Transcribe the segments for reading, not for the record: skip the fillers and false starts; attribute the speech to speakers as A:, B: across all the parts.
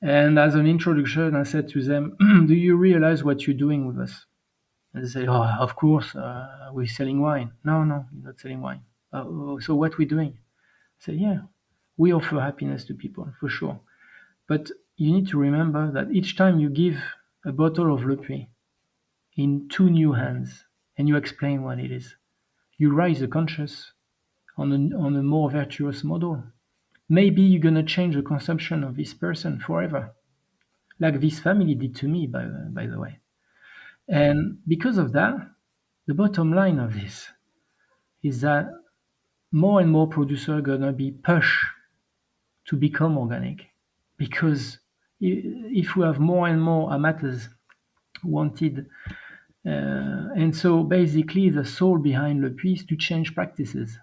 A: And as an introduction, I said to them, "Do you realize what you're doing with us?" And they say, "Oh, of course, we're selling wine." No, no, you're not selling wine. So what we're doing? I say, "Yeah, we offer happiness to people for sure. But you need to remember that each time you give a bottle of Le Puy in two new hands and you explain what it is, you raise the conscious on a more virtuous model. Maybe you're gonna change the consumption of this person forever, like this family did to me, by the way. And because of that, the bottom line of this is that more and more producers are gonna be pushed to become organic, because if we have more and more amateurs wanted, and so basically the soul behind Le Puy is to change practices.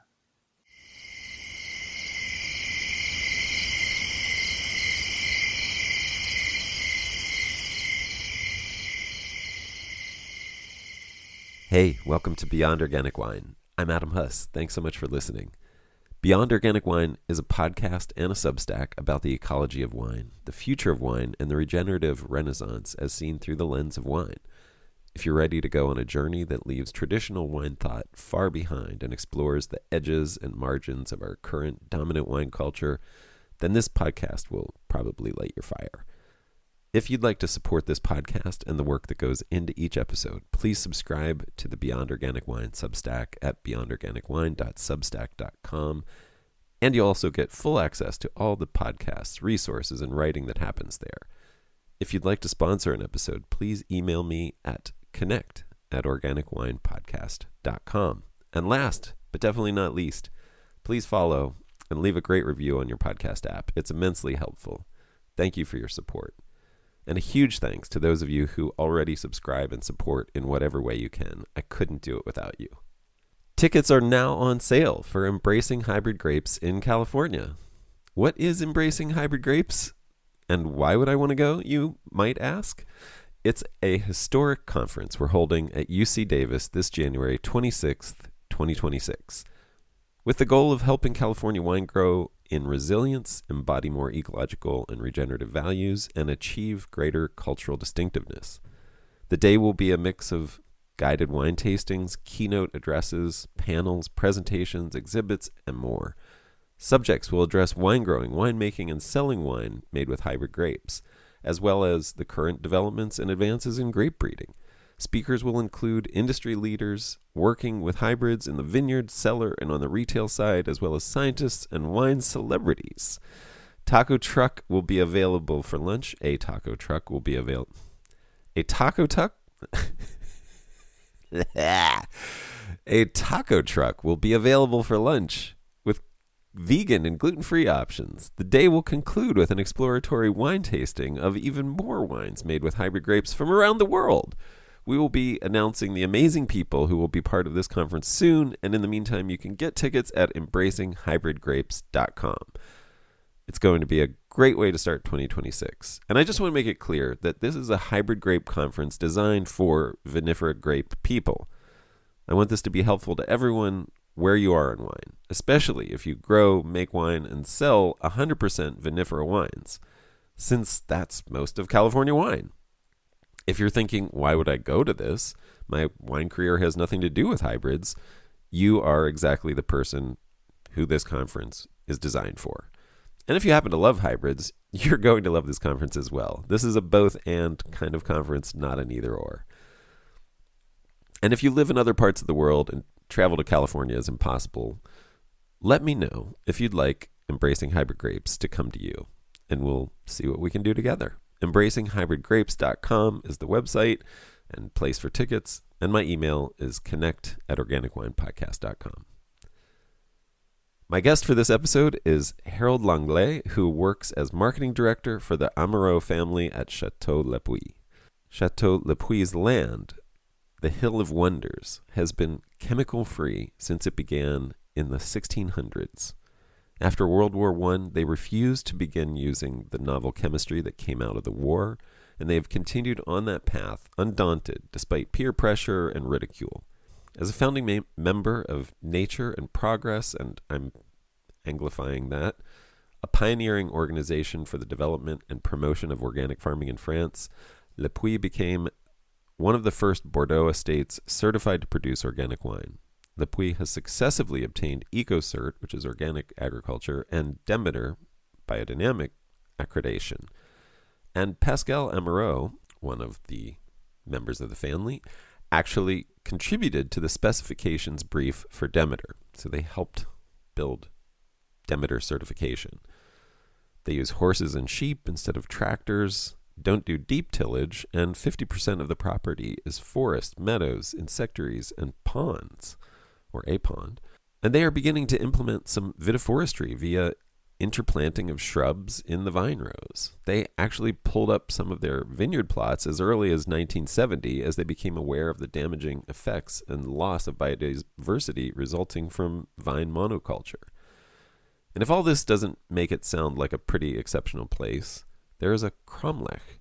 B: Hey, welcome to Beyond Organic Wine. I'm Adam Huss. Thanks so much for listening. Beyond Organic Wine is a podcast and a Substack about the ecology of wine, the future of wine, and the regenerative renaissance as seen through the lens of wine. If you're ready to go on a journey that leaves traditional wine thought far behind and explores the edges and margins of our current dominant wine culture, then this podcast will probably light your fire. If you'd like to support this podcast and the work that goes into each episode, please subscribe to the Beyond Organic Wine Substack at beyondorganicwine.substack.com. And you'll also get full access to all the podcasts, resources, and writing that happens there. If you'd like to sponsor an episode, please email me at connect@organicwinepodcast.com. And last, but definitely not least, please follow and leave a great review on your podcast app. It's immensely helpful. Thank you for your support. And a huge thanks to those of you who already subscribe and support in whatever way you can. I couldn't do it without you. Tickets are now on sale for Embracing Hybrid Grapes in California. What is Embracing Hybrid Grapes? And why would I want to go, you might ask? It's a historic conference we're holding at UC Davis this January 26th, 2026, with the goal of helping California wine grow in resilience, embody more ecological and regenerative values, and achieve greater cultural distinctiveness. The day will be a mix of guided wine tastings, keynote addresses, panels, presentations, exhibits, and more. Subjects will address wine growing, winemaking, and selling wine made with hybrid grapes, as well as the current developments and advances in grape breeding. Speakers will include industry leaders working with hybrids in the vineyard, cellar, and on the retail side, as well as scientists and wine celebrities. Taco truck will be available for lunch. A taco truck will be available. A taco truck? A taco truck will be available for lunch with vegan and gluten-free options. The day will conclude with an exploratory wine tasting of even more wines made with hybrid grapes from around the world. We will be announcing the amazing people who will be part of this conference soon, and in the meantime, you can get tickets at embracinghybridgrapes.com. It's going to be a great way to start 2026. And I just want to make it clear that this is a hybrid grape conference designed for vinifera grape people. I want this to be helpful to everyone where you are in wine, especially if you grow, make wine, and sell 100% vinifera wines, since that's most of California wine. If you're thinking, why would I go to this? My wine career has nothing to do with hybrids. You are exactly the person who this conference is designed for. And if you happen to love hybrids, you're going to love this conference as well. This is a both and kind of conference, not an either or. And if you live in other parts of the world and travel to California is impossible, let me know if you'd like Embracing Hybrid Grapes to come to you, and we'll see what we can do together. Embracinghybridgrapes.com is the website and place for tickets, and my email is connect@organicwinepodcast.com. My guest for this episode is Harold Langlais, who works as marketing director for the Amaro family at Chateau Le Puy. Chateau Le Puy's land, the Hill of Wonders, has been chemical-free since it began in the 1600s. After World War I, they refused to begin using the novel chemistry that came out of the war, and they have continued on that path undaunted despite peer pressure and ridicule. As a founding member of Nature and Progress, and I'm anglifying that, A pioneering organization for the development and promotion of organic farming in France, Le Puy became one of the first Bordeaux estates certified to produce organic wine. Le Puy has successively obtained EcoCert, which is organic agriculture, and Demeter, biodynamic accreditation. And Pascal Amoureau, one of the members of the family, actually contributed to the specifications brief for Demeter. So they helped build Demeter certification. They use horses and sheep instead of tractors, don't do deep tillage, and 50% of the property is forest, meadows, insectaries, and ponds, or a pond. And they are beginning to implement some vitiforestry via interplanting of shrubs in the vine rows. They actually pulled up some of their vineyard plots as early as 1970 as they became aware of the damaging effects and loss of biodiversity resulting from vine monoculture. And if all this doesn't make it sound like a pretty exceptional place, there is a cromlech,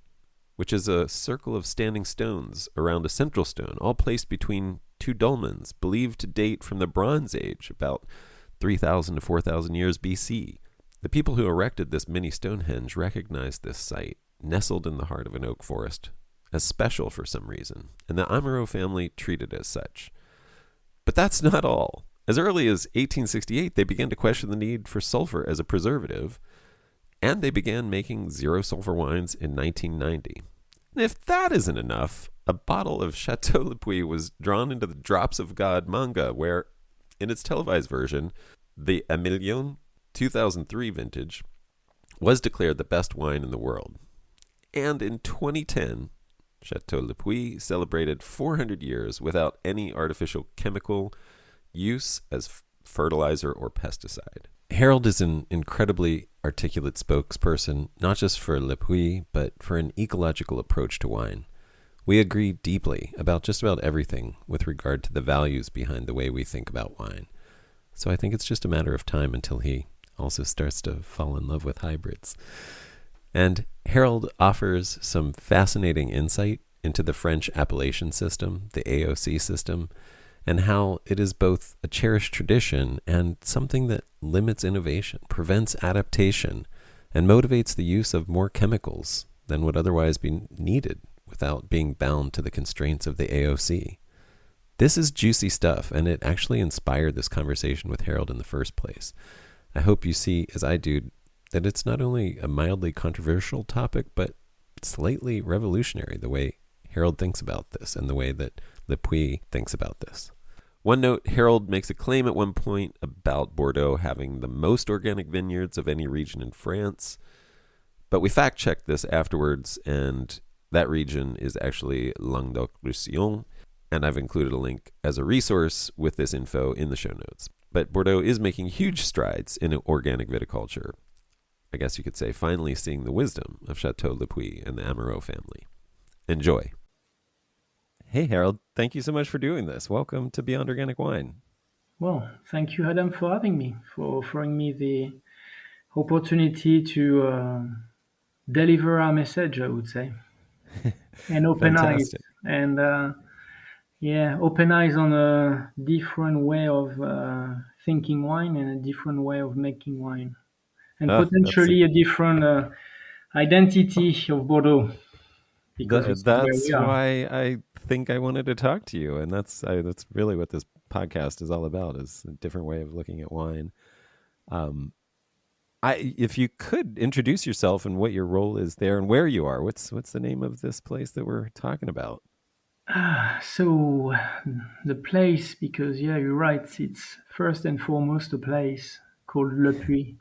B: which is a circle of standing stones around a central stone, all placed between two dolmens, believed to date from the Bronze Age, about 3,000 to 4,000 years BC. The people who erected this mini Stonehenge recognized this site, nestled in the heart of an oak forest, as special for some reason, and the Amoureau family treated it as such. But that's not all. As early as 1868, they began to question the need for sulfur as a preservative, and they began making zero sulfur wines in 1990. And if that isn't enough, a bottle of Chateau Le Puy was drawn into the Drops of God manga, where, in its televised version, the Emilion 2003 vintage was declared the best wine in the world. And in 2010, Chateau Le Puy celebrated 400 years without any artificial chemical use as fertilizer or pesticide. Harold is an incredibly articulate spokesperson, not just for Le Puy, but for an ecological approach to wine. We agree deeply about just about everything with regard to the values behind the way we think about wine. So I think it's just a matter of time until he also starts to fall in love with hybrids. And Harold offers some fascinating insight into the French appellation system, the AOC system, and how it is both a cherished tradition and something that limits innovation, prevents adaptation, and motivates the use of more chemicals than would otherwise be needed without being bound to the constraints of the AOC. This is juicy stuff, and it actually inspired this conversation with Harold in the first place. I hope you see, as I do, that it's not only a mildly controversial topic, but slightly revolutionary the way Harold thinks about this and the way that Le Puy thinks about this. One note, Harold makes a claim at one point about Bordeaux having the most organic vineyards of any region in France, but we fact-checked this afterwards, and that region is actually Languedoc-Roussillon, and I've included a link as a resource with this info in the show notes. But Bordeaux is making huge strides in organic viticulture. I guess you could say finally seeing the wisdom of Chateau Le Puy and the Amoureau family. Enjoy. Hey, Harold, thank you so much for doing this. Welcome to Beyond Organic Wine.
A: Well, thank you, Adam, for having me, for offering me the opportunity to deliver our message, I would say, and open eyes.
B: Fantastic.
A: And open eyes on a different way of thinking wine and a different way of making wine, and potentially a different identity of Bordeaux, because this is where we
B: That's
A: are.
B: why I think I wanted to talk to you, and that's really what this podcast is all about, is a different way of looking at wine. If you could introduce yourself and what your role is there and where you are. What's the name of this place that we're talking about?
A: So the place, because you're right, it's first and foremost a place called Le Puy,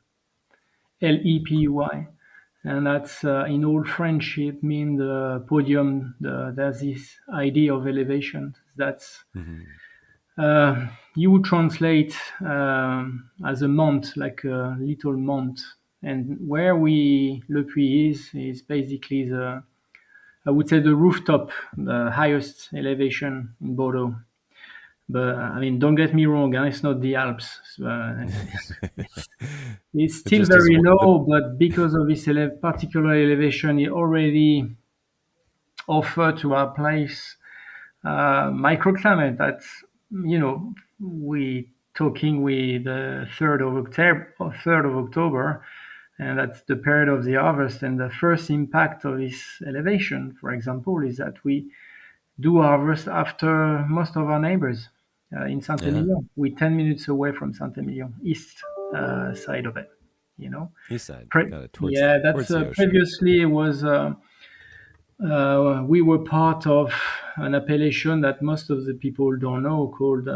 A: Lepui, and that's in old French it means the podium. There's this idea of elevation. That's
B: Mm-hmm.
A: you would translate as a mont, like a little mont, and where we Le Puy is basically the, I would say, the rooftop, the highest elevation in Bordeaux. But I mean, don't get me wrong, it's not the Alps. It's
B: It
A: still
B: just is
A: very
B: the
A: low, but because of this particular elevation, it already offered to our place microclimate. That's, we talking with the 3rd of October. And that's the period of the harvest. And the first impact of this elevation, for example, is that we do harvest after most of our neighbors in
B: Yeah.
A: Saint-Emilion. We're 10 minutes away from Saint-Emilion, east side of it, you know.
B: East side. Got it.
A: Yeah, that's
B: Towards the ocean.
A: previously it was we were part of an appellation that most of the people don't know called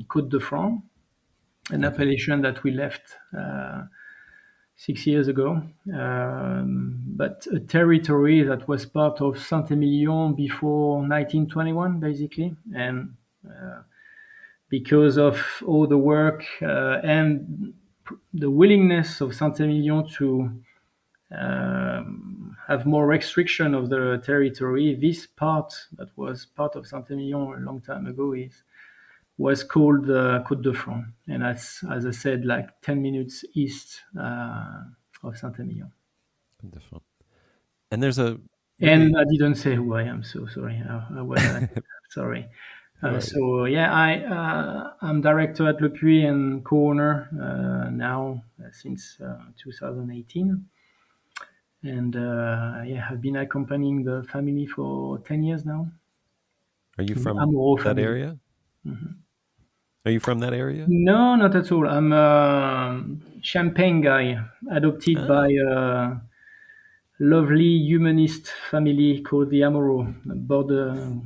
A: Côte de France, an
B: Okay.
A: appellation that we left 6 years ago, but a territory that was part of Saint-Emilion before 1921, basically, and because of all the work and the willingness of Saint-Emilion to have more restriction of the territory, this part that was part of Saint-Emilion a long time ago was called Côte de France, and that's, as I said, like 10 minutes east of Saint-Emilion.
B: Wonderful. And there's a
A: And
B: really
A: I didn't say who I am, so sorry. I was sorry.
B: who are you?
A: So yeah, I'm director at Le Puy and co-owner now since 2018, and yeah, I've been accompanying the family for 10 years now.
B: Are you
A: The
B: from
A: Amoro
B: that
A: family.
B: area? Are you from that area?
A: No, not at all. I'm a Champagne guy, adopted by
B: Oh,
A: a lovely humanist family called the Amoro, a Bordeaux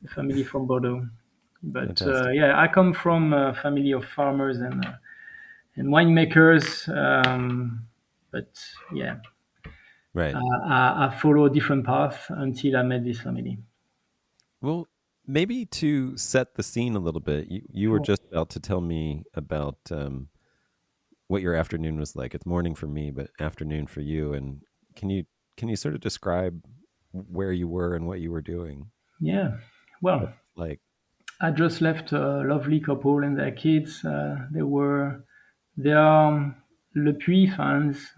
A: family from Bordeaux. But
B: fantastic.
A: yeah, I come from a family of farmers and winemakers. But yeah,
B: Right.
A: I follow a different path until I met this family.
B: Well, maybe to set the scene a little bit, you were
A: Sure.
B: just about to tell me about what your afternoon was like. It's morning for me, but afternoon for you. And can you can you sort of describe where you were and what you were doing?
A: Yeah. Well,
B: What it's like?
A: I just left a lovely couple and their kids. They are Le Puy fans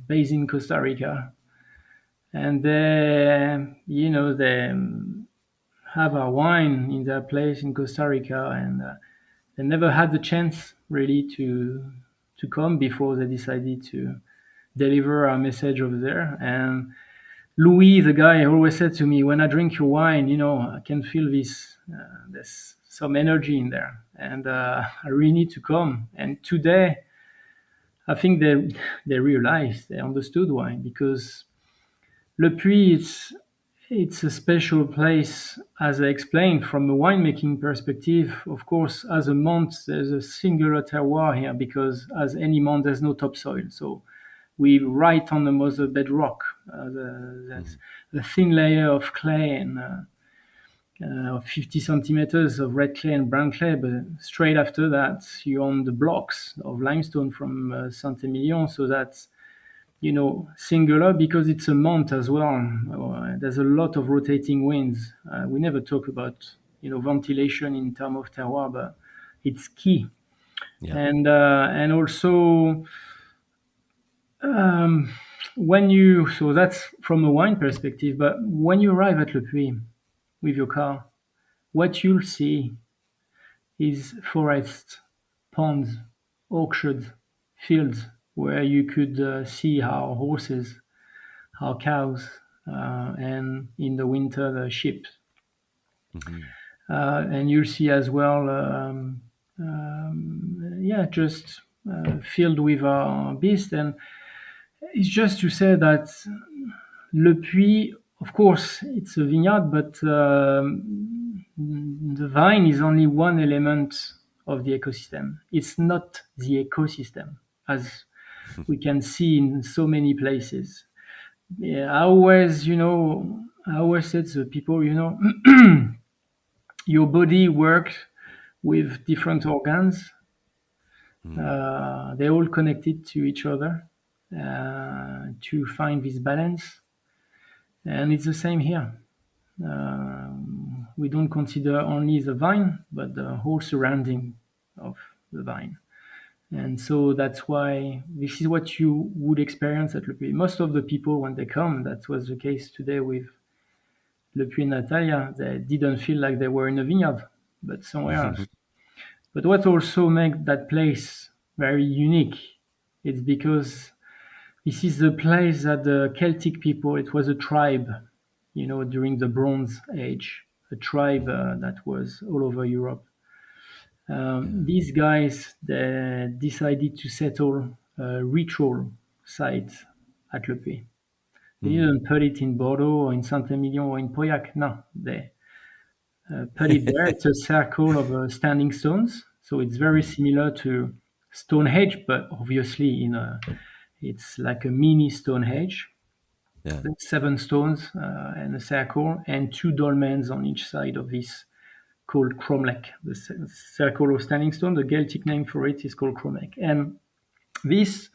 A: based in Costa Rica, and they have a wine in their place in Costa Rica, and they never had the chance really to come before they decided to deliver our message over there. And Louis, the guy, always said to me, "When I drink your wine, I can feel this. There's some energy in there, and I really need to come." And today, I think they realized, they understood why, because Le Puy, it's a special place, as I explained, from a winemaking perspective. Of course, as a Mont, there's a singular terroir here because, as any Mont, there's no topsoil. So we right on the mother bedrock. There's
B: Mhm.
A: a thin layer of clay and 50 centimeters of red clay and brown clay. But straight after that, you're on the blocks of limestone from Saint-Emilion. So that's singular because it's a mount as well. There's a lot of rotating winds. We never talk about ventilation in terms of terroir, but it's key.
B: Yeah.
A: And also um, so that's from a wine perspective. But when you arrive at Le Puy with your car, what you'll see is forests, ponds, orchards, fields where you could see how horses, our cows, and in the winter the sheep.
B: Hmm.
A: And you'll see as well, yeah, just filled with beasts. And it's just to say that Le Puy, of course, it's a vineyard, but the vine is only one element of the ecosystem. It's not the ecosystem as we can see in so many places. Yeah, I always said to people, your body works with different organs.
B: Hmm.
A: They're all connected to each other to find this balance. And it's the same here. We don't consider only the vine, but the whole surrounding of the vine. And so that's why this is what you would experience at Le Puy. Most of the people, when they come, that was the case today with Le Puy Natalia, they didn't feel like they were in a vineyard, but somewhere else. But what also makes that place very unique is because This is the place that the Celtic people, it was a tribe, during the Bronze Age, a tribe that was all over Europe.
B: Yeah.
A: These guys, they decided to settle a ritual site at Le Puy. They
B: Mm.
A: didn't put it in Bordeaux or in Saint-Emilion or in Pauillac. No, they put it there. It's a circle of standing stones, so it's very
B: Mm.
A: similar to Stonehenge, but obviously it's like a mini Stonehenge.
B: Yeah.
A: There's seven stones and a circle, and two dolmens on each side of this called cromlech. The circle of standing stone, the Celtic name for it is called cromlech. And this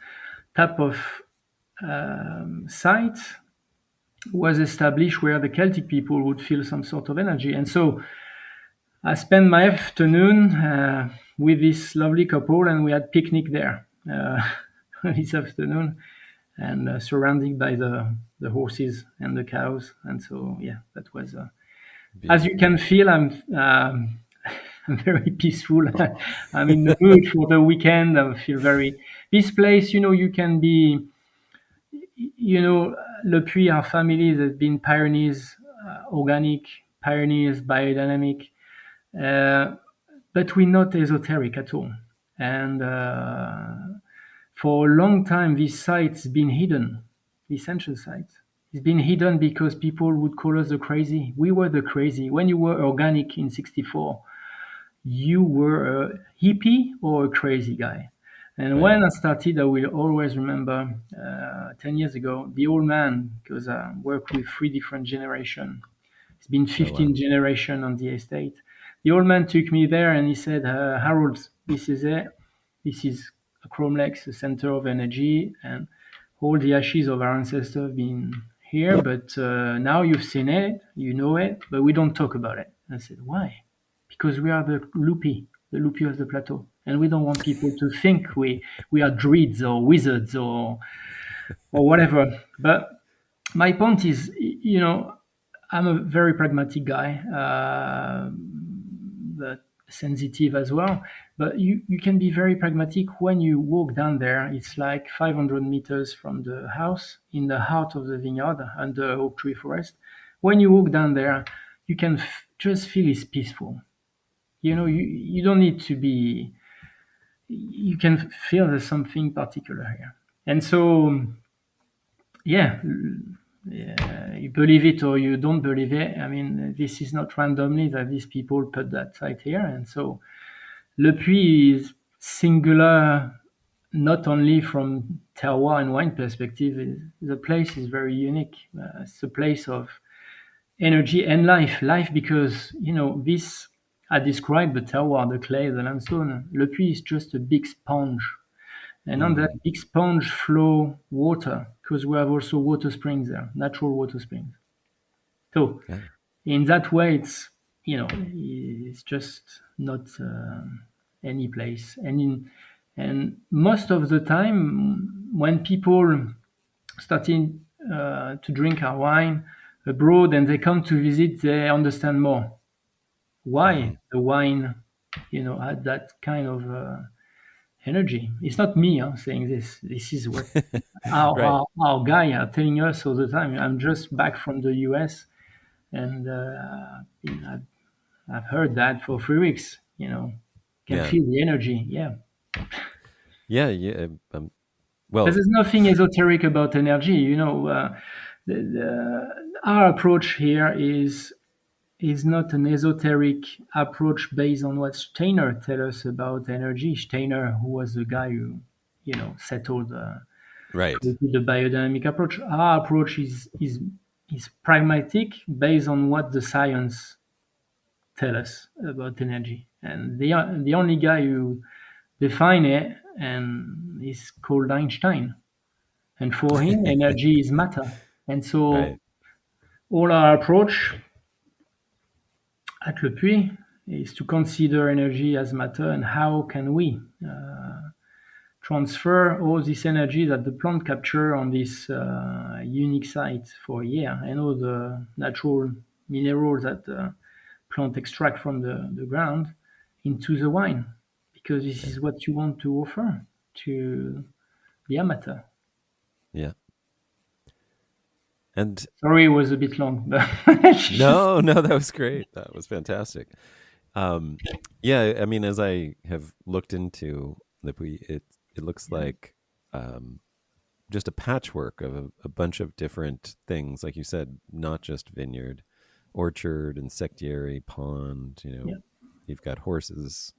A: type of site was established where the Celtic people would feel some sort of energy. And so I spent my afternoon with this lovely couple, and we had picnic there this afternoon, and surrounded by the horses and the cows. And so, yeah, that was. As you
B: Beautiful.
A: can feel, I'm very peaceful. I'm in the mood for the weekend. I feel very. This place, you can be. Le Puy, our families have been pioneers, organic pioneers, biodynamic. Uh, but we're not esoteric at all. And for a long time, this site's been hidden, this ancient site. It's been hidden because people would call us the crazy. We were the crazy. When you were organic in 64, you were a hippie or a crazy guy. And
B: Right.
A: when I started, I will always remember 10 years ago, the old man, because I worked with three different generations. It's been
B: Oh,
A: 15
B: wow.
A: generation on the estate. The old man took me there and he said, Harold, this is it. This is a Chromelex, the center of energy, and all the ashes of our ancestors have been here. But now you've seen it, you know it, but we don't talk about it. I said, why? Because we are the loopy of the plateau. And we don't want people to think we are druids or wizards or whatever. But my point is, I'm a very pragmatic guy, but sensitive as well. But you can be very pragmatic when you walk down there. It's like 500 meters from the house in the heart of the vineyard under oak tree forest. When you walk down there, you can just feel it's peaceful.
B: Hmm.
A: You don't need to be, you can feel there's something particular here. And so, yeah, you believe it or you don't believe it. I mean, this is not randomly that these people put that site here. And so Le Puy is singular, not only from terroir and wine perspective. The place is very unique. It's a place of energy and life. Life because, this, I described the terroir, the clay, the limestone. Le Puy is just a big sponge. And on
B: Mm.
A: that big sponge flow water, because we have also water springs there, natural water springs. So
B: Yeah.
A: in that way, it's just not any place. And most of the time, when people starting to drink our wine abroad and they come to visit, they understand more
B: Hmm.
A: why the wine, had that kind of energy. It's not me saying this. This is what our,
B: Right.
A: our, our guy are telling us all the time. I'm just back from the US and I've heard that for 3 weeks. Can
B: Yeah.
A: feel the energy. Yeah.
B: Yeah. Yeah.
A: But
B: Well,
A: there's nothing esoteric about energy. Our approach here is not an esoteric approach based on what Steiner tell us about energy. Steiner, who was the guy who, settled,
B: right.
A: created the biodynamic approach. Our approach is pragmatic based on what the science tell us about energy. And the only guy who define it and is called Einstein. And for him, energy is matter. And so
B: Right.
A: all our approach at Le Puy is to consider energy as matter and how can we transfer all this energy that the plant capture on this unique site for a year and all the natural minerals that the plant extract from the ground into the wine because this
B: Yeah.
A: is what you want to offer to the amateur.
B: And
A: Sorry, it was a bit long, but
B: no, no, that was great. That was fantastic. Um, yeah, I mean, as I have looked into Lippi, it looks
A: yeah,
B: like um, just a patchwork of a bunch of different things, like you said, not just vineyard, orchard, insectary, pond.
A: yeah,
B: You've got horses,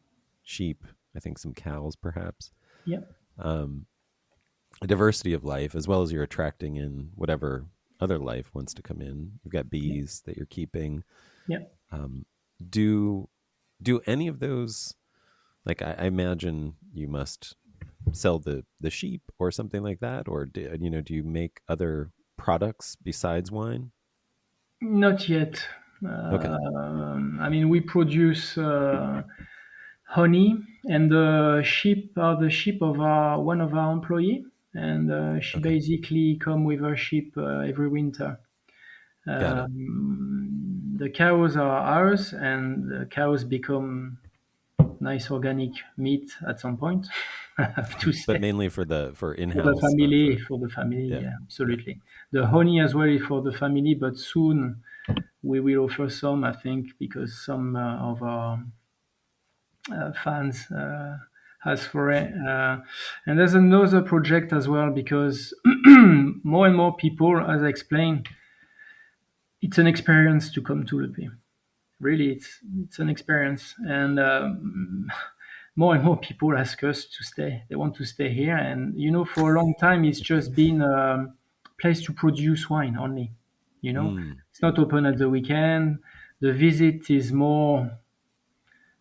B: sheep, I think some cows, perhaps.
A: yeah,
B: Um, a diversity of life, as well as you're attracting in whatever other life wants to come in. You've got
A: yeah,
B: bees that you're keeping.
A: yeah.
B: Um, do do any of those, like I imagine you must sell the sheep or something like that, or do you make other products besides wine?
A: Not yet.
B: Okay,
A: I mean, we produce honey, and the sheep are the sheep of our one of our employee, and she
B: okay,
A: basically come with her sheep every winter.
B: got it.
A: The cows are ours, and the cows become nice organic meat at some point. I have to
B: But
A: say.
B: mainly for in-house, not
A: For the family,
B: yeah,
A: yeah,
B: yeah.
A: absolutely. The honey as well is for the family, but soon we will offer some, I think, because some of our fans ask for it. And there's another project as well because more and more people, as I explained, it's an experience to come to Le Pays. Really, it's an experience, and more and more people ask us to stay. They want to stay here, and for a long time, it's just been a place to produce wine only.
B: Mm,
A: It's not open at the weekend. The visit is more.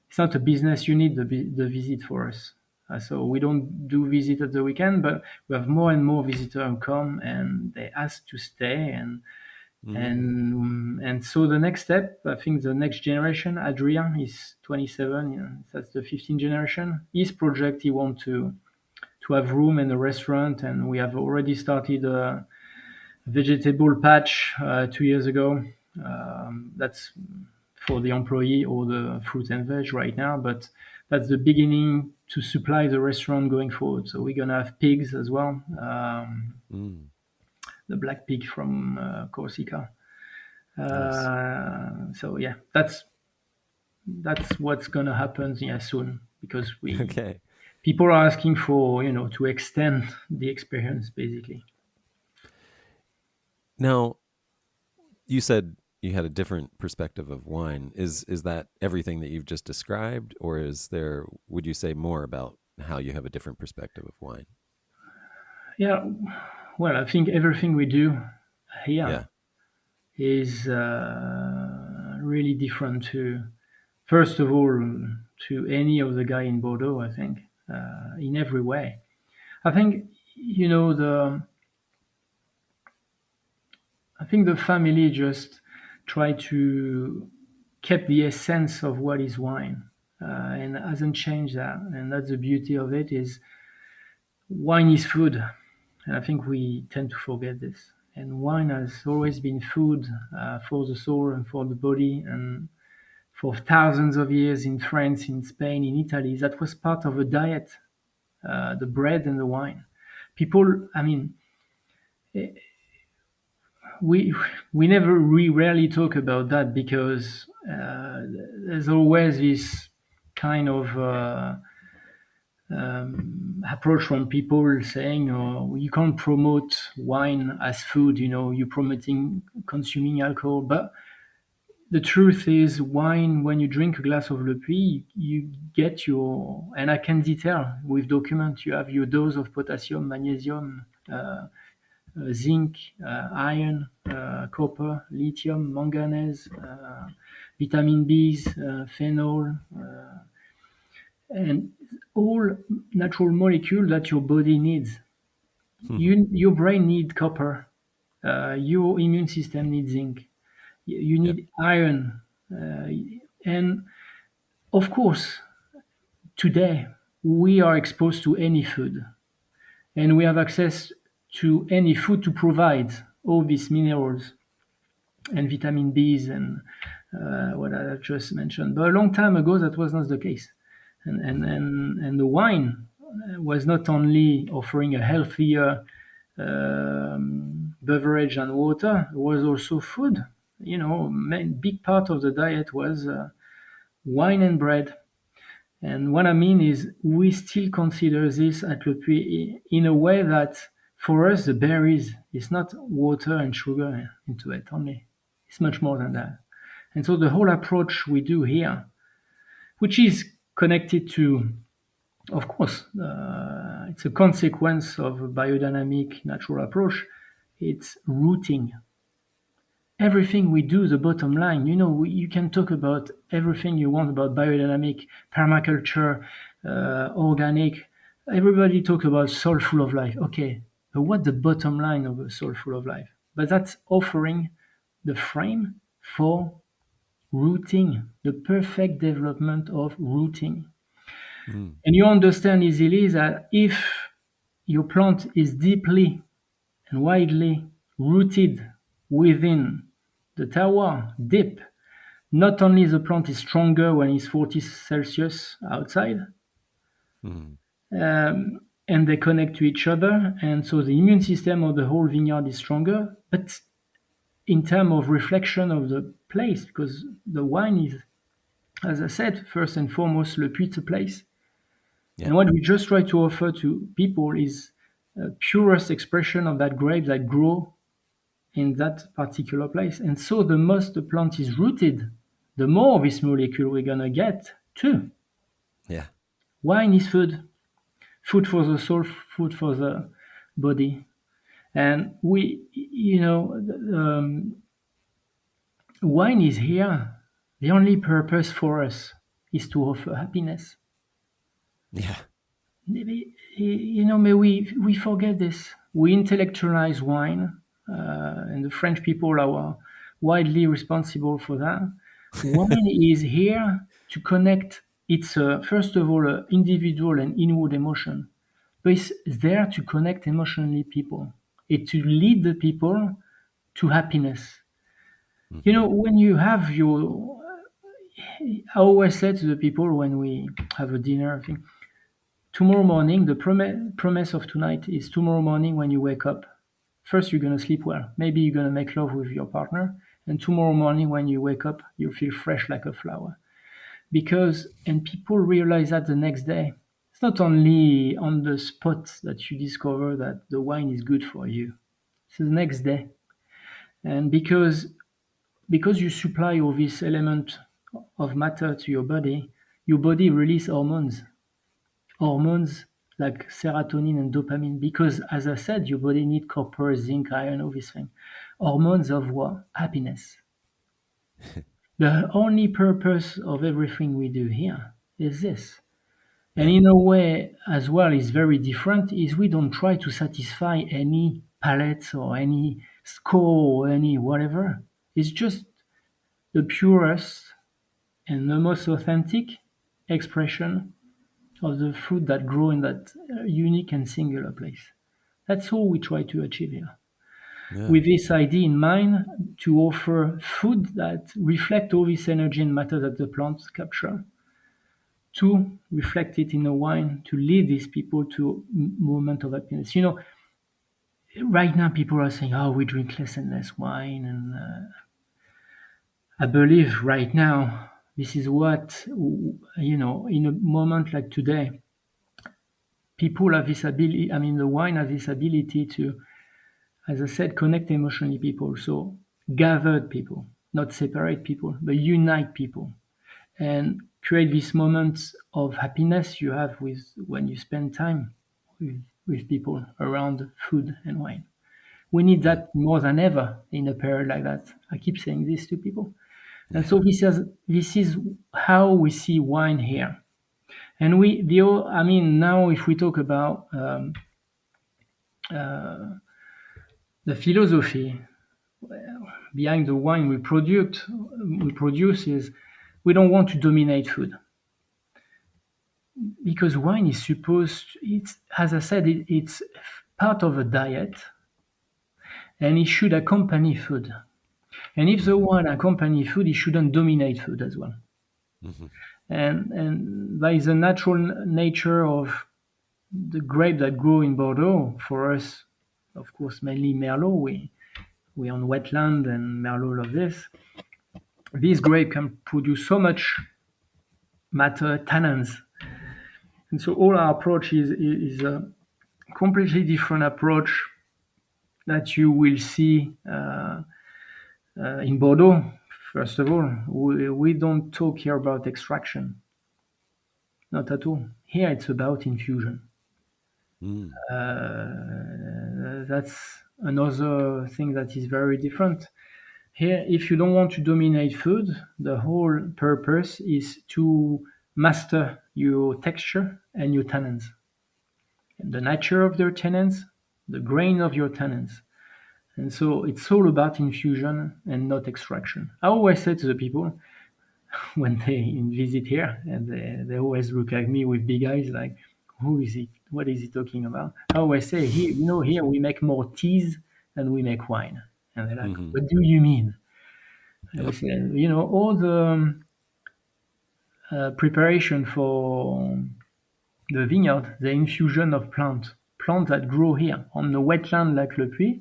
A: It's not a business unit. The visit for us. So we don't do visit at the weekend, but we have more and more visitors who come and they ask to stay,
B: mm,
A: and so the next step, I think the next generation, Adrien is 27, that's the 15th generation. His project, he want to have room and a restaurant, and we have already started a vegetable patch 2 years ago. That's for the employee or the fruit and veg right now, but that's the beginning to supply the restaurant going forward. So we're gonna have pigs as well,
B: mm.
A: the black pig from Corsica.
B: Nice.
A: So yeah, that's what's gonna happen, yeah, soon, because we
B: Okay.
A: people are asking for to extend the experience basically.
B: Now, you said you had a different perspective of wine. Is that everything that you've just described, or would you say more about how you have a different perspective of wine?
A: Yeah, well, I think everything we do here
B: Yeah.
A: is really different to, first of all, to any of the guy in Bordeaux. I think in every way. I think the family just try to keep the essence of what is wine, and hasn't changed that. And that's the beauty of it, is wine is food, and I think we tend to forget this. And wine has always been food for the soul and for the body, and for thousands of years in France, in Spain, in Italy, that was part of a diet, the bread and the wine. People, I mean, we we rarely talk about that because there's always this kind of approach from people saying, "Oh, you can't promote wine as food. You're promoting consuming alcohol." But the truth is, wine, when you drink a glass of Le Puy, you get your, and I can detail with document, you have your dose of potassium, magnesium, zinc, iron, copper, lithium, manganese, vitamin Bs, phenol, and all natural molecules that your body needs. Your brain needs copper. Your immune system needs zinc. You
B: Yep.
A: need iron, uh, and of course, today we are exposed to any food, and we have access to any food to provide all these minerals and vitamin Bs and what I just mentioned. But a long time ago, that was not the case, and the wine was not only offering a healthier beverage and water, it was also food. Big part of the diet was wine and bread. And what I mean is, we still consider this at Le Puy in a way that for us, the berries is not water and sugar into it only. It's much more than that. And so the whole approach we do here, which is connected to, of course, it's a consequence of a biodynamic natural approach. It's rooting. Everything we do, the bottom line, you can talk about everything you want about biodynamic, permaculture, organic. Everybody talk about soul full of life. Okay, but what the bottom line of a soul full of life? But that's offering the frame for rooting, the perfect development of rooting.
B: Mm.
A: And you understand easily that if your plant is deeply and widely rooted within the tower, deep, not only the plant is stronger when it's 40 Celsius outside,
B: Mm.
A: and they connect to each other, and so the immune system of the whole vineyard is stronger, but in terms of reflection of the place, because the wine is, as I said, first and foremost, le puits, a place.
B: Yeah.
A: And what we just try to offer to people is a purest expression of that grape that grow in that particular place. And so the most the plant is rooted, the more of this molecule we're gonna get too.
B: Yeah.
A: Wine is food, food for the soul, food for the body. And wine is here. The only purpose for us is to offer happiness.
B: Yeah.
A: Maybe, may we forget this. We intellectualize wine, and the French people are widely responsible for that. Wine is here to connect. It's first of all an individual and inward emotion, but it's there to connect emotionally people. It to lead the people to happiness.
B: Mm-hmm.
A: When you have your, I always say to the people when we have a dinner thing, tomorrow morning, the promise of tonight is tomorrow morning when you wake up. First, you're going to sleep well. Maybe you're going to make love with your partner. And tomorrow morning, when you wake up, you feel fresh like a flower. And people realize that the next day. It's not only on the spot that you discover that the wine is good for you. It's the next day. And because you supply all this element of matter to your body release hormones like serotonin and dopamine, because as I said, your body needs copper, zinc, iron, all these things. Hormones of what? Happiness. The only purpose of everything we do here is this. And
B: Yeah.
A: in a way as well is very different, is we don't try to satisfy any palate or any score or any whatever. It's just the purest and the most authentic expression of the fruit that grow in that unique and singular place. That's all we try to achieve here.
B: Yeah.
A: With this idea in mind, to offer food that reflect all this energy and matter that the plants capture, to reflect it in a wine, to lead these people to a moment of happiness. Right now people are saying, "Oh, we drink less and less wine," and I believe right now this is what in a moment like today, people have this ability. I mean, the wine has this ability to, as I said, connect emotionally people. So gathered people, not separate people, but unite people and create these moments of happiness you have with when you spend time with people around food and wine. We need
B: Yeah.
A: that more than ever in a period like that. I keep saying this to people. And
B: Yeah.
A: so this is how we see wine here. And now if we talk about the philosophy behind the wine we produce is we don't want to dominate food, because wine is it's, as I said, it's part of a diet, and it should accompany food. And if the
B: Mm-hmm.
A: wine accompany food, it shouldn't dominate food as well.
B: Mm-hmm.
A: And by the natural nature of the grape that grow in Bordeaux, for us, of course, mainly Merlot, we're on wetland and Merlot, all of this. This grape can produce so much matter, tannins, and so all our approach is a completely different approach that you will see in Bordeaux. First of all, we don't talk here about extraction, not at all. Here it's about infusion.
B: Mm.
A: That's another thing that is very different. Here, if you don't want to dominate food, the whole purpose is to master your texture and your tannins, and the nature of your tannins, the grain of your tannins. And so it's all about infusion and not extraction. I always say to the people when they visit here, and they always look at me with big eyes like, who is he? What is he talking about? I always say, here, here we make more teas than we make wine. And they're like,
B: Hmm.
A: what do you mean? I
B: Yep.
A: say, all the preparation for the vineyard, the infusion of plants that grow here on the wetland like Le Puy.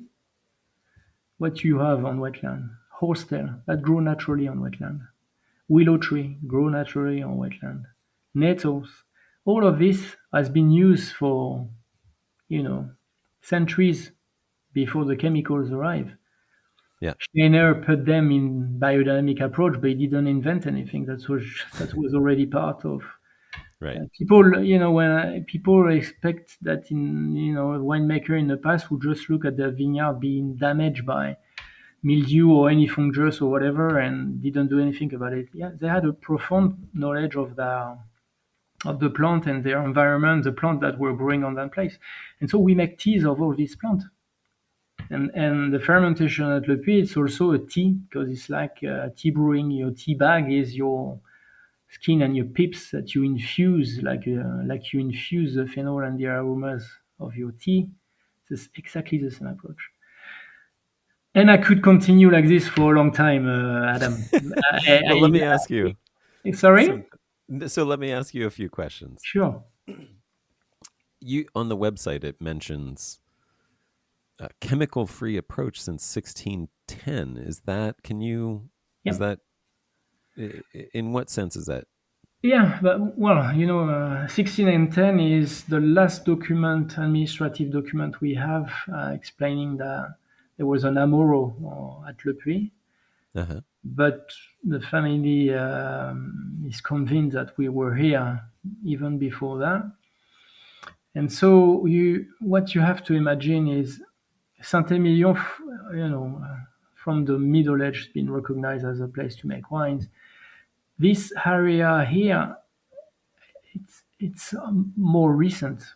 A: What you have on wetland, horsetail that grow naturally on wetland, willow tree grow naturally on wetland, nettles. All of this has been used for, you know, centuries before the chemicals arrive.
B: Yeah.
A: Steiner put them in biodynamic approach, but he didn't invent anything. That was already part of
B: Right.
A: people. When people expect that a winemaker in the past would just look at their vineyard being damaged by mildew or any fungus or whatever and didn't do anything about it. Yeah, they had a profound knowledge of the plant and their environment, the plant that were growing on that place. And so we make teas of all these plants. And the fermentation at Le Puy, it's also a tea because it's like tea brewing. Your tea bag is your skin and your pips that you infuse, like you infuse the phenol and the aromas of your tea. It's exactly the same approach. And I could continue like this for a long time, Adam.
B: Well, let me ask you.
A: Sorry?
B: So, so let me ask you a few questions.
A: Sure.
B: You on the website it mentions a chemical-free approach since 1610. Is that? Can you? Is
A: Yeah.
B: that? In what sense is that?
A: Yeah, but well, 1610 is the last administrative document we have explaining that there was an Amoro at Le Puy,
B: Uh-huh.
A: but the family is convinced that we were here even before that. And so what you have to imagine is Saint-Emilion, from the Middle Age, been recognized as a place to make wines. This area here, it's more recent.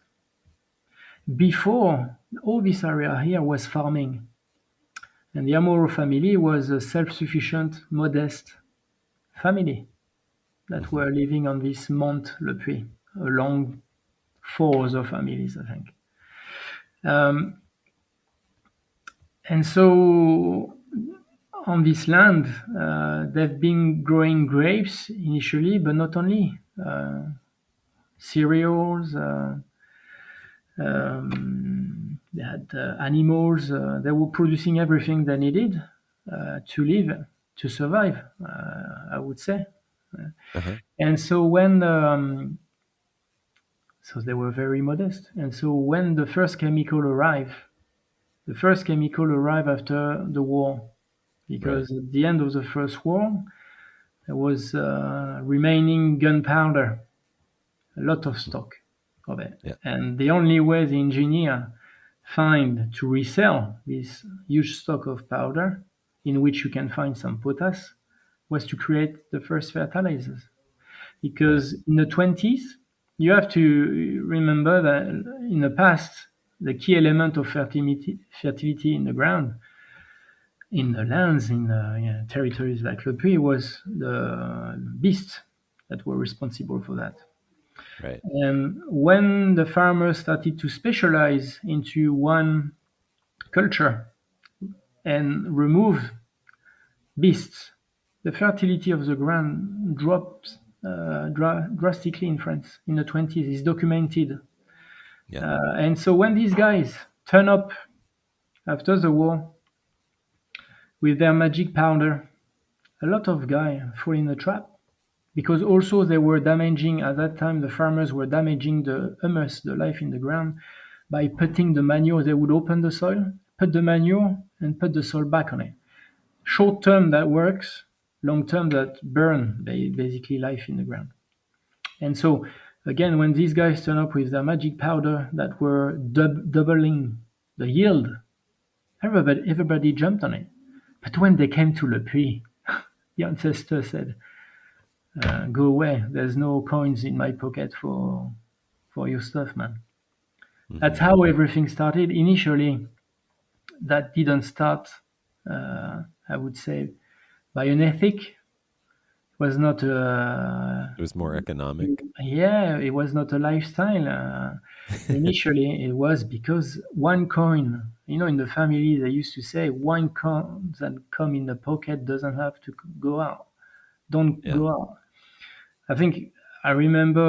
A: Before, all this area here was farming, and the Amoro family was a self-sufficient, modest family that
B: Hmm.
A: were living on this Mont Le Puy, along four other families, I think. Um, and so on this land, they've been growing grapes initially, but not only cereals. They had animals. They were producing everything they needed to live, to survive. I would say.
B: Uh-huh.
A: And so they were very modest. And so when the first chemical arrived after the war,
B: Right.
A: because at the end of the First War, there was remaining gunpowder, a lot of stock of it.
B: Yeah.
A: And the only way the engineer find to resell this huge stock of powder, in which you can find some potash, was to create the first fertilizers.
B: Right.
A: Because in the 20s, you have to remember that in the past, the key element of fertility in the ground, in the lands, in the territories like Le Puy, was the beasts that were responsible for that.
B: Right.
A: And when the farmers started to specialize into one culture and remove beasts, the fertility of the ground dropped drastically in France in the 20s. It's documented.
B: Yeah.
A: And so when these guys turn up after the war, with their magic powder. A lot of guys fall in the trap because also they were damaging at that time. The farmers were damaging the humus, the life in the ground, by putting the manure. They would open the soil, put the manure, and put the soil back on it. Short term that works, long term that burn basically life in the ground. And so again, when these guys turn up with their magic powder that were doubling the yield, everybody jumped on it. But when they came to Le Puy, the ancestor said, "Go away. There's no coins in my pocket for your stuff, man." That's
B: Mm-hmm.
A: how everything started. Initially, that didn't start, I would say, by an ethic. Was not a
B: It was more economic.
A: yeah, it was not a lifestyle. Initially, it was because one coin, in the family, they used to say one coin that come in the pocket doesn't have to go out. Don't
B: Yeah.
A: go out. I think I remember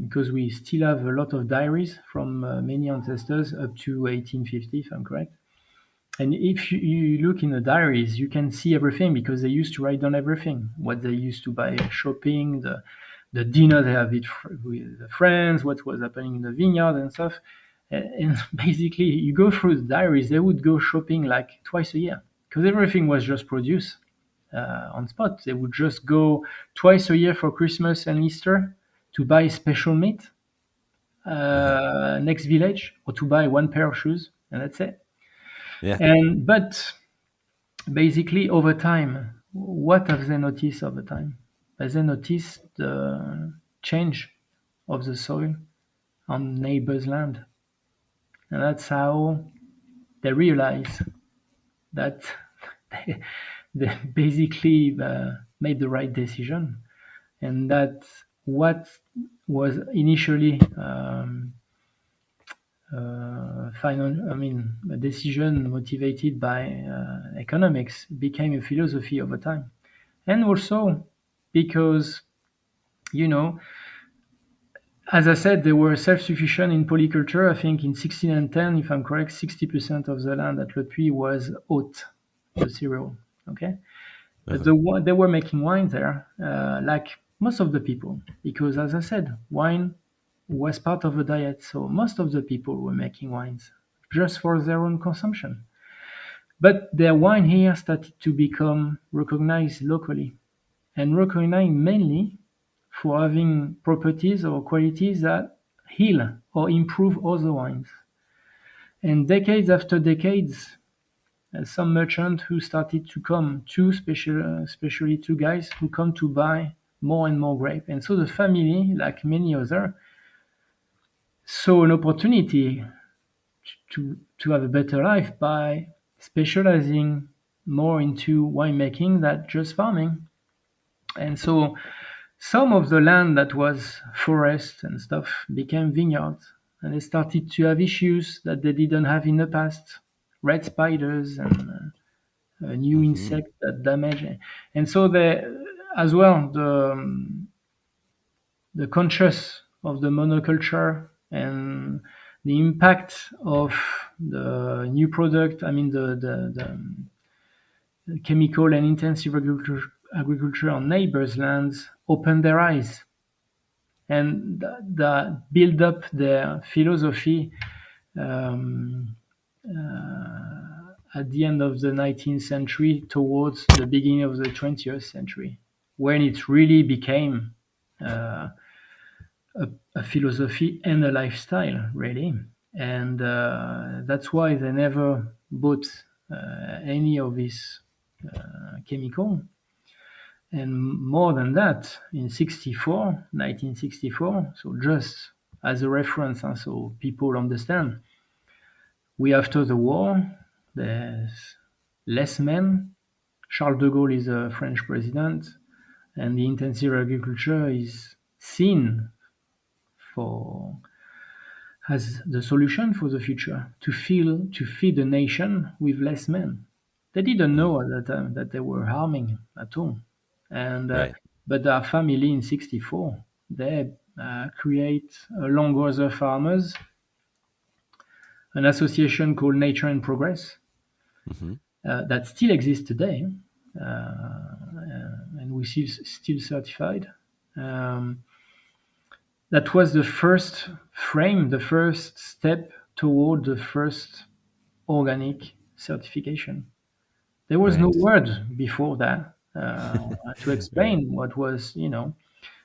A: because we still have a lot of diaries from many ancestors up to 1850, if I'm correct. And if you look in the diaries, you can see everything because they used to write down everything. What they used to buy shopping, the dinner they have with the friends, what was happening in the vineyard and stuff. And basically, you go through the diaries, they would go shopping like twice a year because everything was just produced on spot. They would just go twice a year for Christmas and Easter to buy special meat
B: Uh-huh.
A: next village or to buy one pair of shoes, and that's it.
B: Yeah.
A: And but basically, over time, what have they noticed over time? Have they noticed the change of the soil on neighbors' land? And that's how they realize that they, they basically made the right decision, and that what was initially I mean, a decision motivated by economics became a philosophy over time. And also because, you know, as I said, they were self-sufficient in polyculture. I think in 1610, if I'm correct, 60% of the land at Le Puy was oat, the cereal. Okay, but
B: Uh-huh.
A: they were making wine there, like most of the people, because as I said, wine was part of the diet. So most of the people were making wines just for their own consumption. But their wine here started to become recognized locally and recognized mainly for having properties or qualities that heal or improve other wines. And decades after decades, some merchant who started to come, especially two guys who come to buy more and more grape. And so the family, like many other, saw an opportunity to have a better life by specializing more into winemaking than just farming. And so some of the land that was forest and stuff became vineyards, and they started to have issues that they didn't have in the past, red spiders and new
B: Mm-hmm.
A: insects that damage. And so they, as well, the conscious of the monoculture and the impact of the new product. I mean the chemical and intensive agriculture on neighbors' lands opened their eyes and build up their philosophy um, at the end of the 19th century towards the beginning of the 20th century, when it really became uh, a philosophy and a lifestyle, really. And that's why they never bought any of this chemical. And more than that, in 1964, so just as a reference, so people understand, we after the war, there's less men. Charles de Gaulle is a French president, and the intensive agriculture is seen for as the solution for the future to feed a nation with less men. They didn't
B: Mm.
A: know at that time that they were harming at all, and
B: Right.
A: but our family in '64 they create along with other farmers an association called Nature and Progress,
B: Mm-hmm.
A: that still exists today, and we still certified. Um, that was the first frame, the first step toward the first organic certification. There was no
B: Right.
A: word before that to
B: Right.
A: explain what was,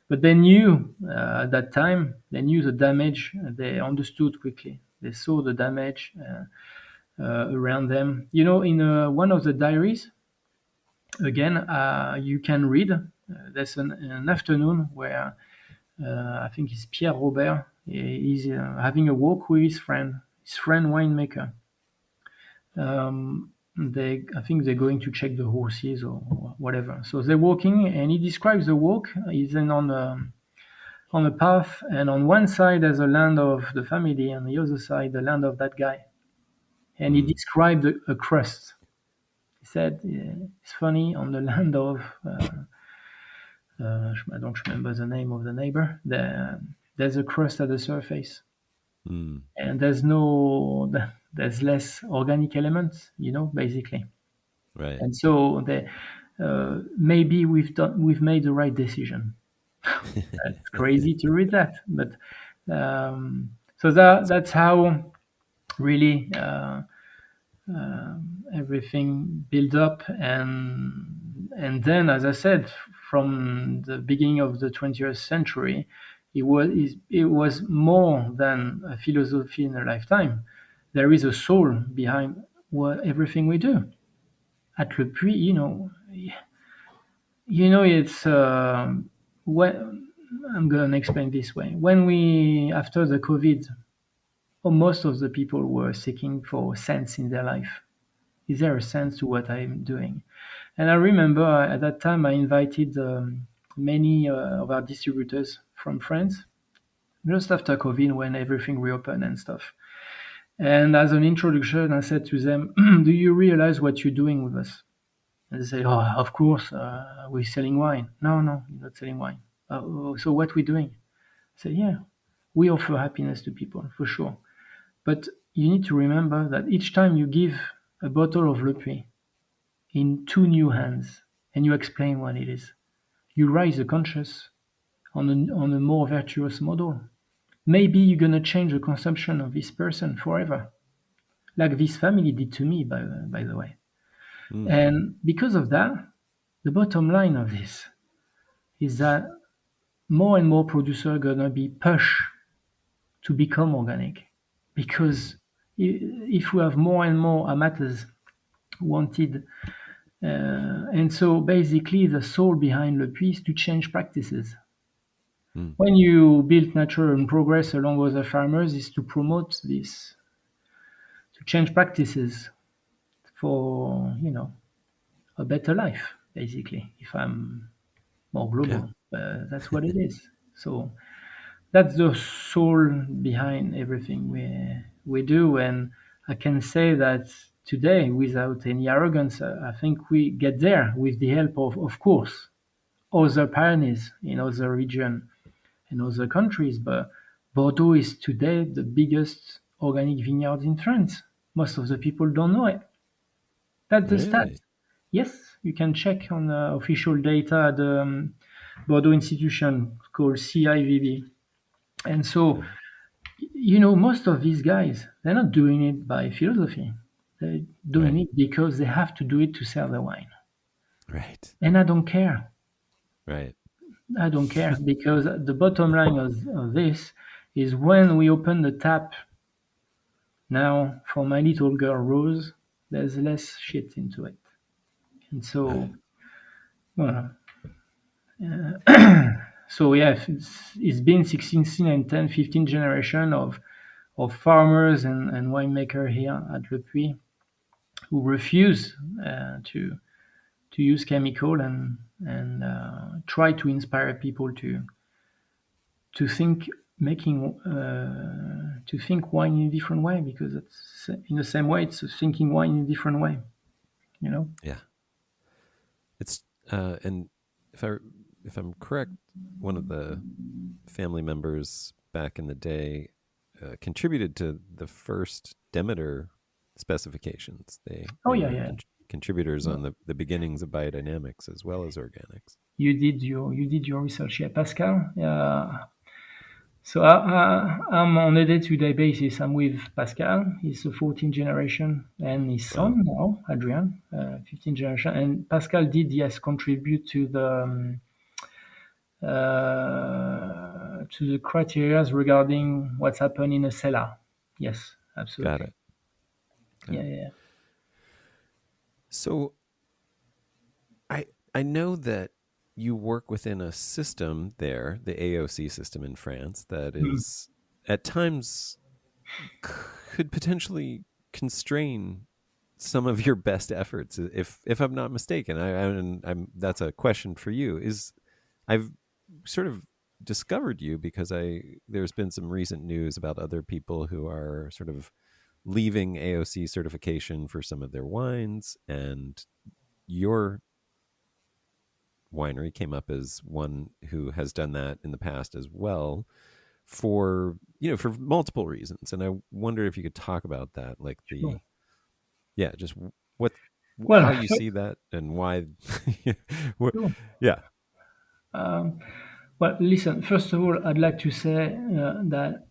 A: but they knew at that time, they knew the damage, they understood quickly. They saw the damage around them. In one of the diaries, again, you can read, there's an afternoon where I think it's Pierre Robert, he's having a walk with his friend winemaker. I think they're going to check the horses or whatever. So they're walking, and he describes the walk. He's then on a path, and on one side there's the land of the family, and the other side the land of that guy. And he
B: Mm.
A: described a crust. He said, it's funny, on the land of I don't remember the name of the neighbor. There's a crust at the surface,
B: Mm.
A: and there's less organic elements, basically.
B: Right.
A: And so maybe we've made the right decision. It's crazy to read that, but so that's how really everything built up, and then, as I said, from the beginning of the 20th century, it was more than a philosophy in a lifetime. There is a soul behind everything we do. At Le Puy, it's when I'm gonna explain this way. When we after the COVID, most of the people were seeking for sense in their life. Is there a sense to what I'm doing? And I remember at that time I invited many of our distributors from France just after COVID when everything reopened and stuff. And as an introduction, I said to them, "Do you realize what you're doing with us?" And they say, "Oh, of course, we're selling wine." No, no, you're not selling wine. So what we're doing? I say, yeah, we offer happiness to people for sure. But you need to remember that each time you give a bottle of Le Puy in two new hands and you explain what it is, you raise the conscious on a more virtuous model. Maybe you're gonna change the consumption of this person forever, like this family did to me, by the way.
B: Mm.
A: And because of that, the bottom line of this is that more and more producers are gonna be pushed to become organic, because if we have more and more amateurs wanted, and so basically the soul behind Le Puy is to change practices.
B: Mm.
A: When you build nature and progress along with other farmers, is to promote this, to change practices for a better life, basically. If I'm more
B: Yeah.
A: global, that's what it is. So that's the soul behind everything we do, and I can say that today, without any arrogance, I think we get there with the help of course, other pioneers in other regions and other countries. But Bordeaux is today the biggest organic vineyard in France. Most of the people don't know it. That's the
B: Really?
A: stats. Yes, you can check on official data at the Bordeaux institution called CIVB. And so,
B: Yeah.
A: most of these guys, they're not doing it by philosophy. They're doing
B: Right.
A: it because they have to do it to sell the wine.
B: Right.
A: And I don't care.
B: Right.
A: I don't care, because the bottom line of this is when we open the tap now for my little girl Rose, there's less shit into it. And
B: Right.
A: so, well, so yeah, it's been 16 and 10, 15 generation of farmers and winemaker here at Le Puy who refuse to use chemical and try to inspire people to think making to think wine in a different way, because it's in the same way it's thinking wine in a different way, you know.
B: Yeah. It's and if I if I'm correct, one of the family members back in the day contributed to the first Demeter specifications. They
A: Oh
B: they
A: yeah,
B: were
A: yeah,
B: contributors on the beginnings of biodynamics as well as organics.
A: You did your research, yeah, Pascal. So I'm on a day-to-day basis. I'm with Pascal. He's the 14th generation, and his
B: Wow.
A: son now, Adrian, 15th generation. And Pascal did, yes, contribute to the criteria regarding what's happened in a cellar. Yes,
B: Got
A: absolutely.
B: it. Got
A: Yeah,
B: it.
A: yeah.
B: So I I know that you work within a system there, the AOC system in France, that
A: Hmm.
B: is at times could potentially constrain some of your best efforts, if I'm not mistaken. I'm that's a question for you. Is I've sort of discovered you because I there's been some recent news about other people who are sort of leaving AOC certification for some of their wines, and your winery came up as one who has done that in the past as well, for for multiple reasons. And I wonder if you could talk about that, like
A: Sure.
B: the yeah, just what
A: Well,
B: how you see that and why.
A: sure.
B: Yeah.
A: Um, well, listen. First of all, I'd like to say that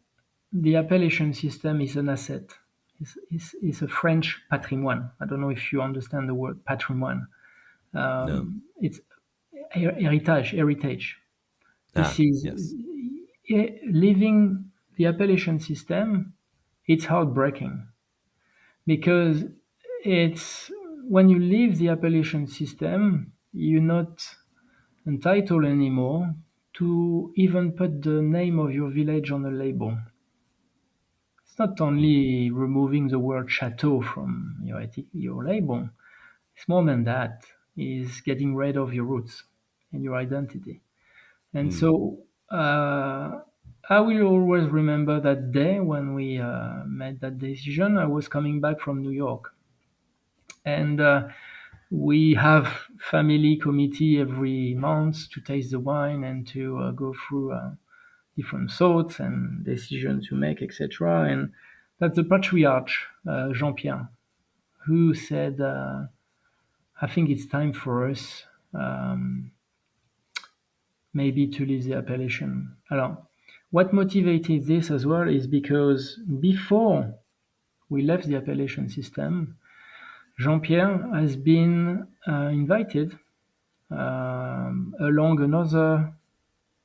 A: the appellation system is an asset. It's a French patrimoine. I don't know if you understand the word patrimoine.
B: No.
A: It's heritage. This
B: Ah,
A: is
B: yes.
A: leaving the appellation system. It's heartbreaking because it's when you leave the appellation system, you're not entitled anymore to even put the name of your village on a label. It's not
B: Mm,
A: only removing the word Chateau from your label. It's more than that. It's getting rid of your roots and your identity. And
B: mm,
A: so I will always remember that day when we made that decision. I was coming back from New York, and we have family committee every month to taste the wine and to go through different thoughts and decisions to make, etc. And that's the patriarch, Jean-Pierre, who said, I think it's time for us maybe to leave the appellation. Alors, what motivated this as well is because before we left the appellation system, Jean-Pierre has been invited along another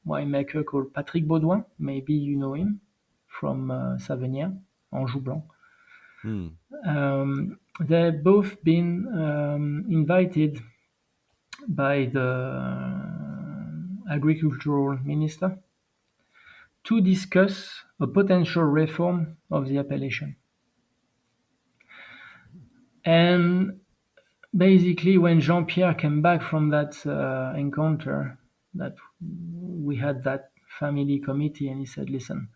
A: winemaker called Patrick Baudouin. Maybe you know him from Savagnin, Anjou Blanc.
B: mm,
A: They've both been invited by the agricultural minister to discuss a potential reform of the appellation. And basically, when Jean-Pierre came back from that encounter, that we had that family committee, and he said, "Listen,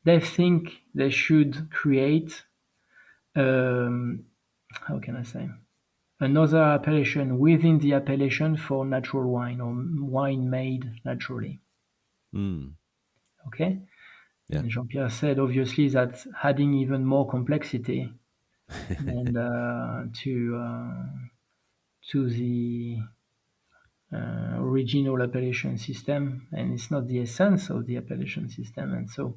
A: they think they should create, how can I say, another appellation within the appellation for natural wine or wine made naturally."
B: mm.
A: Okay,
B: Yeah.
A: and Jean-Pierre said, obviously, that's adding even more complexity and to the original appellation system, and it's not the essence of the appellation system. And so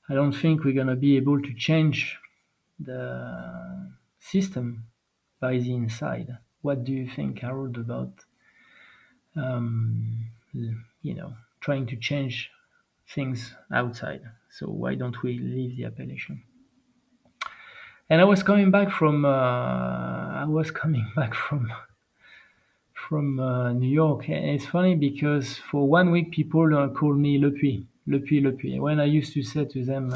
A: I don't think we're going to be able to change the system by the inside. What do you think, Harold, about um, trying to change things outside? So why don't we leave the appellation? And I was coming back from New York. And it's funny because for 1 week, people call me Le Puy, Le Puy, Le Puy. When I used to say to them,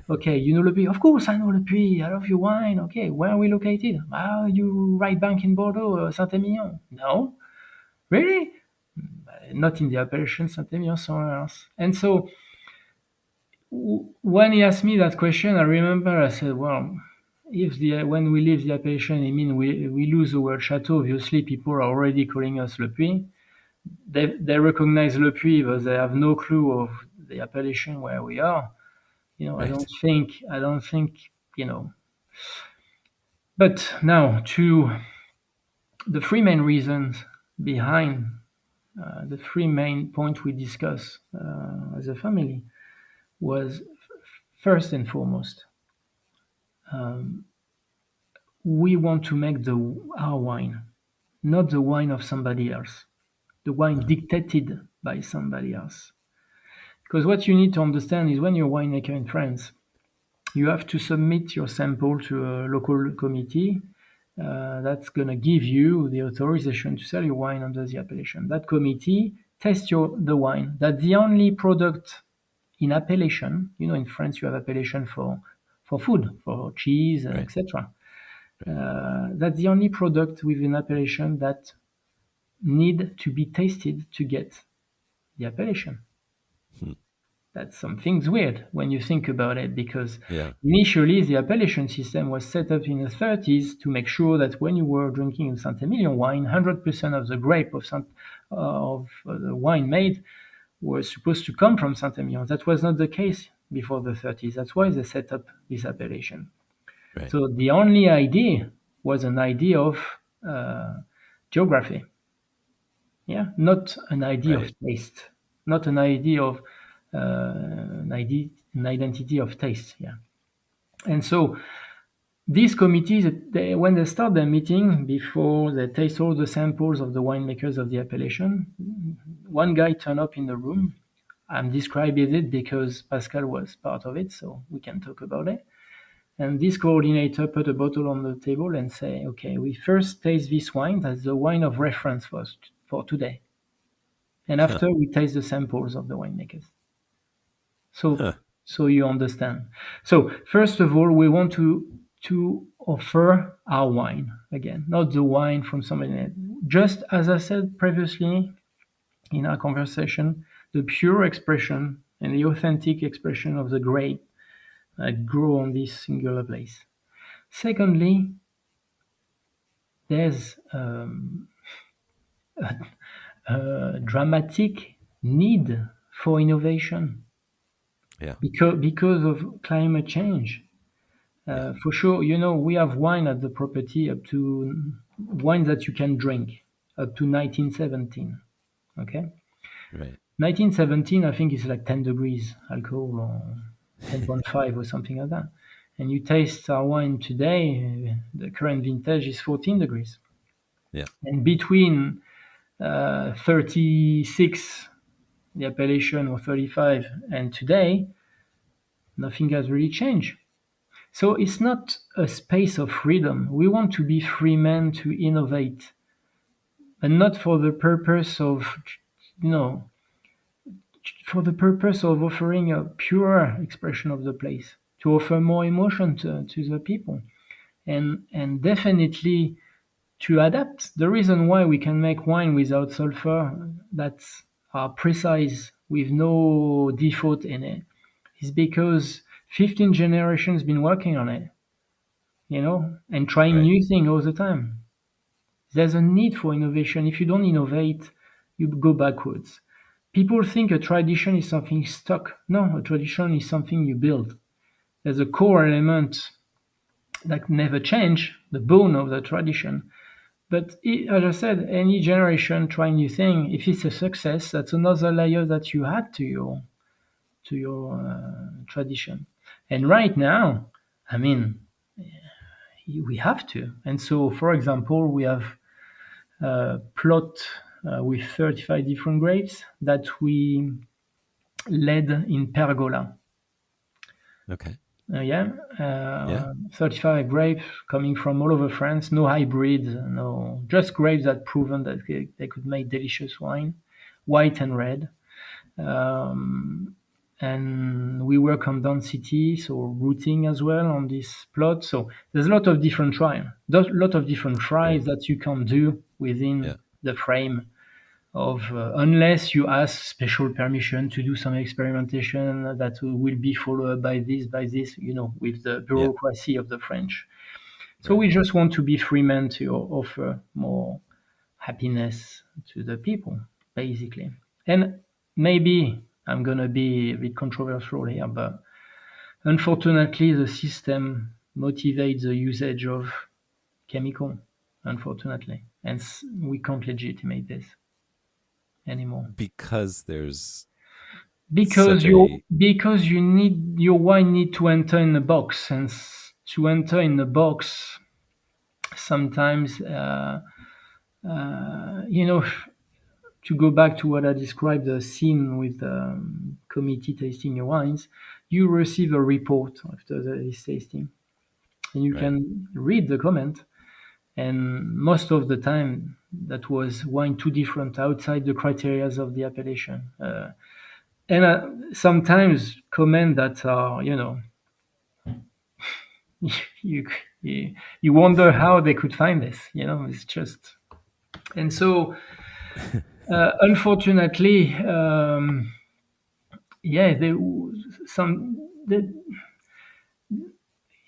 A: okay, you know Le Puy? Of course I know Le Puy. I love your wine. Okay, where are we located? Ah, you right bank in Bordeaux, Saint-Emilion. No, really? Not in the appellation Saint-Emilion, somewhere else. And so when he asked me that question, I remember I said, well, if when we leave the appellation, I mean we lose the word chateau, obviously people are already calling us Le Puy. They recognize Le Puy, but they have no clue of the appellation where we are. I
B: Right.
A: don't think, But now to the three main reasons behind the three main points we discuss as a family was first and foremost, we want to make our wine, not the wine of somebody else, the wine
B: Uh-huh.
A: dictated by somebody else. Because what you need to understand is when you're a winemaker in France, you have to submit your sample to a local committee that's going to give you the authorization to sell your wine under the appellation. That committee tests the wine. That's the only product in appellation. You know, in France, you have appellation for food, for cheese,
B: Right.
A: etc.
B: Right.
A: That's the only product with an appellation that need to be tasted to get the appellation.
B: Hmm.
A: That's something's weird when you think about it, because
B: Yeah.
A: initially the appellation system was set up in the 30s to make sure that when you were drinking a Saint-Emilion wine, 100% of the grape of the wine made was supposed to come from Saint-Emilion. That was not the case before the 30s. That's why they set up this appellation.
B: Right.
A: So the only idea was an idea of uh, geography. Yeah, not an idea of
B: Right.
A: taste, not an idea of an identity of taste. Yeah, and so these committees, when they start their meeting, before they taste all the samples of the winemakers of the appellation, one guy turned up in the room. I'm describing it because Pascal was part of it, so we can talk about it. And this coordinator put a bottle on the table and say, "Okay, we first taste this wine. That's the wine of reference for today. And
B: Huh.
A: after we taste the samples of the winemakers." So,
B: Huh.
A: so you understand. So first of all, we want to offer our wine again, not the wine from somebody else. Just as I said previously in our conversation, the pure expression and the authentic expression of the grape that grow on this singular place. Secondly, there's a dramatic need for innovation
B: Yeah.
A: because of climate change.
B: Yeah.
A: For sure, you know, we have wine at the property up to wine that you can drink up to 1917. Okay,
B: Right.
A: 1917, I think it's like 10 degrees alcohol or 10.5 or something like that. And you taste our wine today, the current vintage is 14 degrees.
B: Yeah.
A: And between 36, the appellation, or 35, and today, nothing has really changed. So it's not a space of freedom. We want to be free men to innovate, and not for the purpose of, you know, for the purpose of offering a pure expression of the place, to offer more emotion to the people, and definitely to adapt. The reason why we can make wine without sulfur that's precise with no default in it is because 15 generations been working on it, you know, and trying
B: Right.
A: new things all the time. There's a need for innovation. If you don't innovate, you go backwards. People think a tradition is something stuck. No, a tradition is something you build. There's a core element that never change, the bone of the tradition. But as I said, any generation trying new thing, if it's a success, that's another layer that you add to your tradition. And right now, I mean, we have to. And so, for example, we have plot with 35 different grapes that we led in pergola.
B: Okay.
A: Yeah,
B: Yeah.
A: 35 grapes coming from all over France, no hybrids, no, just grapes that proven that they could make delicious wine, white and red. Um, and we work on density, so routing as well on this plot. So there's a lot of different
B: Right.
A: tries that you can do
B: Yeah.
A: within the frame of unless you ask special permission to do some experimentation that will be followed by this, you know, with the
B: Yeah.
A: bureaucracy of the French. So
B: Right.
A: we just want to be free men to offer more happiness to the people, basically. And maybe I'm gonna be a bit controversial here, but unfortunately, the system motivates the usage of chemical, unfortunately, and we can't legitimate this anymore.
B: Because there's
A: Because
B: such a
A: you need your wine need to enter in a box, and to enter in a box, sometimes you know, to go back to what I described, the scene with the committee tasting your wines, you receive a report after this tasting, and you
B: right.
A: can read the comment. And most of the time, that was wine too different outside the criteria of the appellation. And sometimes comment that are, you, you wonder how they could find this. It's just, and so unfortunately, yeah, some the,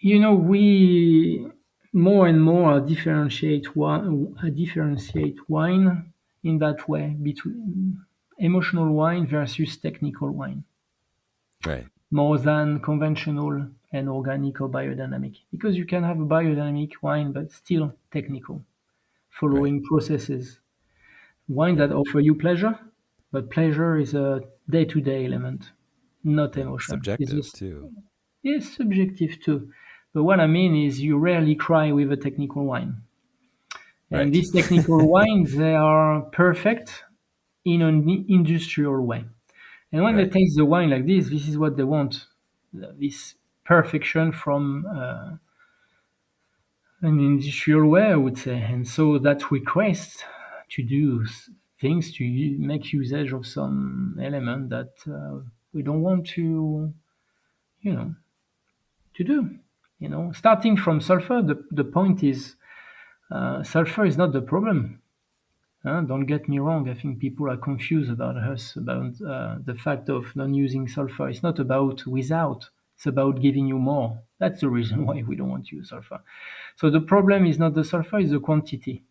A: we more and more differentiate wine in that way between emotional wine versus technical wine,
B: Right.
A: more than conventional and organic or biodynamic. Because you can have a biodynamic wine but still technical,
B: Right.
A: following processes. Wine that
B: Right.
A: offer you pleasure, but pleasure is a day-to-day element, not
B: And
A: emotion. It's
B: subjective
A: just
B: too.
A: It's subjective too. But what I mean is you rarely cry with a technical wine. And
B: Right.
A: these technical wines, they are perfect in an industrial way. And when they
B: Right.
A: taste the wine like this is what they want. This perfection from an industrial way, I would say. And so that request to do things to make usage of some element that we don't want you know, to do. Starting from sulfur, the point is sulfur is not the problem. Don't get me wrong. I think people are confused about us, about the fact of not using sulfur. It's not about without, it's about giving you more. That's the reason why we don't want to use sulfur. So the problem is not the sulfur, it's the quantity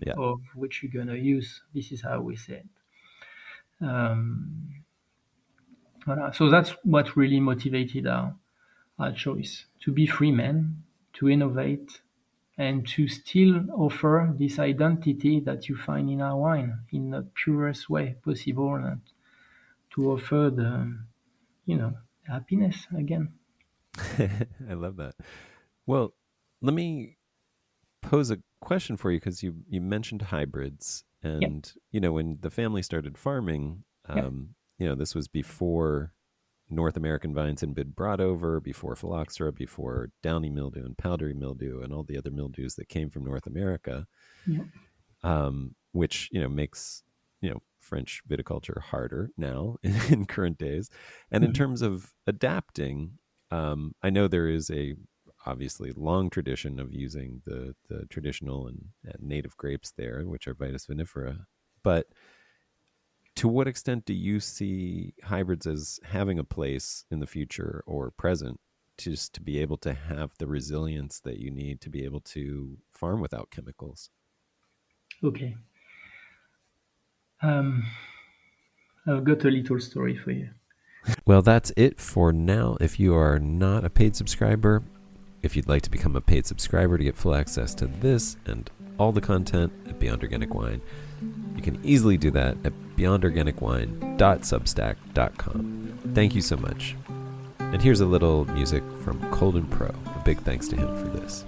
B: Yeah.
A: of which you're going to use. This is how we say it. Voilà. So that's what really motivated our choice to be free men, to innovate, and to still offer this identity that you find in our wine in the purest way possible, and to offer the, happiness again.
B: I love that. Well, let me pose a question for you because you mentioned hybrids,
A: Yep,
B: and when the family started farming,
A: yep,
B: this was before North American vines had been brought over, before phylloxera, before downy mildew and powdery mildew, and all the other mildews that came from North America,
A: yep.
B: which makes French viticulture harder now in current days. And in
A: Mhm.
B: terms of adapting, I know there is a obviously long tradition of using the traditional and native grapes there, which are Vitis vinifera. But to what extent do you see hybrids as having a place in the future or present, just to be able to have the resilience that you need to be able to farm without chemicals?
A: Okay. Um, I've got a little story for you.
B: Well, that's it for now. If you are not a paid subscriber, if you'd like to become a paid subscriber to get full access to this and all the content at Beyond Organic Wine, you can easily do that at beyondorganicwine.substack.com. Thank you so much. And here's a little music from Colden Pro. A big thanks to him for this.